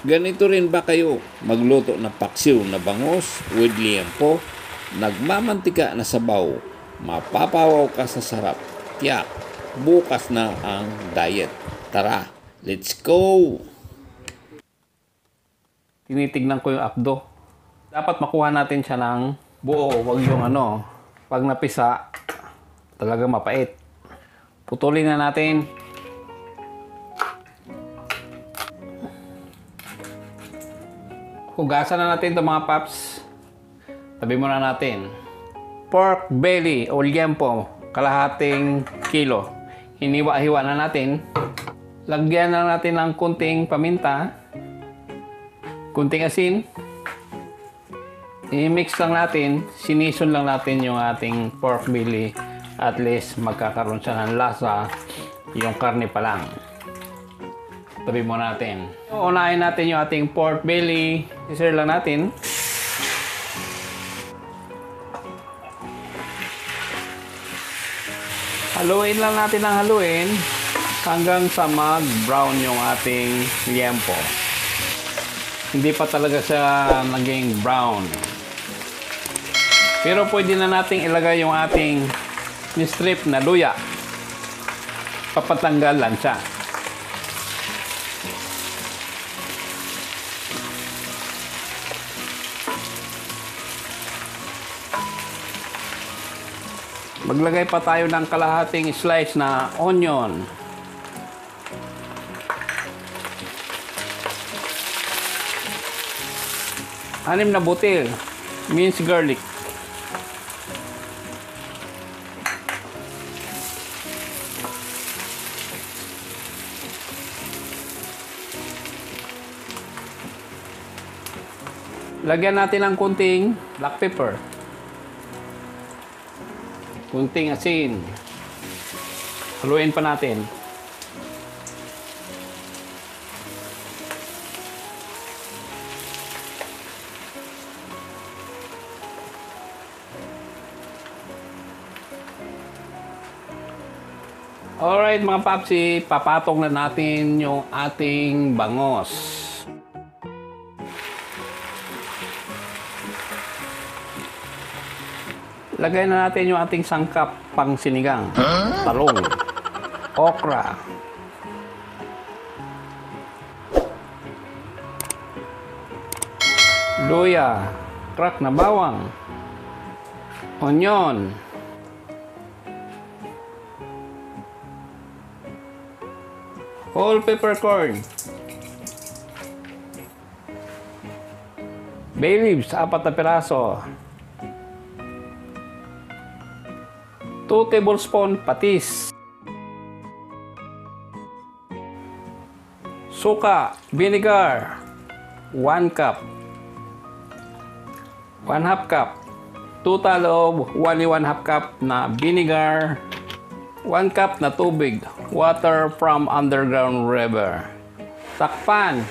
Ganito rin ba kayo magluto ng paksiw na bangus with liempo? Nagmamantika na sabaw, mapapawaw ka sa sarap. Tiyak, bukas na ang diet. Tara, let's go! Tinitignan ko yung abdo. Dapat makuha natin siya ng buo, wag yung pag napisa, talaga mapait. Putulin na natin. Hugasan na natin ito mga paps. Tabi muna natin. Pork belly o liempo, kalahating kilo. Hiniwa-hiwa na natin. Lagyan na natin ng kunting paminta, kunting asin. I-mix lang natin, sinison lang natin yung ating pork belly. At least magkakaroon siya ng lasa yung karne pa lang. Tabi mo natin. Unahin natin yung ating pork belly. I-stir lang natin. Haluin lang natin ng haluin hanggang sa mag-brown yung ating liempo. Hindi pa talaga siya naging brown. Pero pwede na nating ilagay yung ating ni-strip na luya. Papatanggal lang siya. Maglagay pa tayo ng kalahating slice na onion. Anim na butil minced garlic. Lagyan natin ng kunting black pepper. Kunting asin. Haluin pa natin. Alright mga papsi, papatong na natin yung ating bangos. Lagay na natin yung ating sangkap pang sinigang. Talong, okra, luya, crack na bawang, onion, whole peppercorn, bay leaves, 4 na piraso, 2 tablespoon patis, suka, vinegar, 1 cup, 1/2 cup, total of 1 cup na vinegar, 1 cup na tubig, water from underground river. Takpan,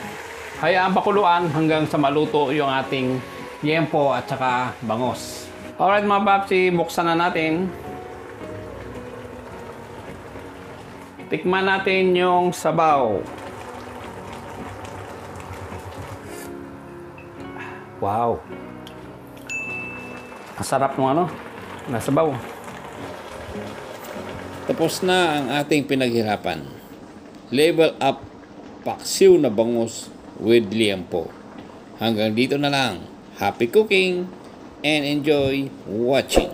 hayaan pakuluan hanggang sa maluto yung ating liempo at saka bangos. Alright mga papsi, buksan na natin. Tikman natin yung sabaw. Wow. Masarap ng nasabaw. Tapos na ang ating pinaghirapan. Level up paksiw na bangus with liempo. Hanggang dito na lang. Happy cooking and enjoy watching.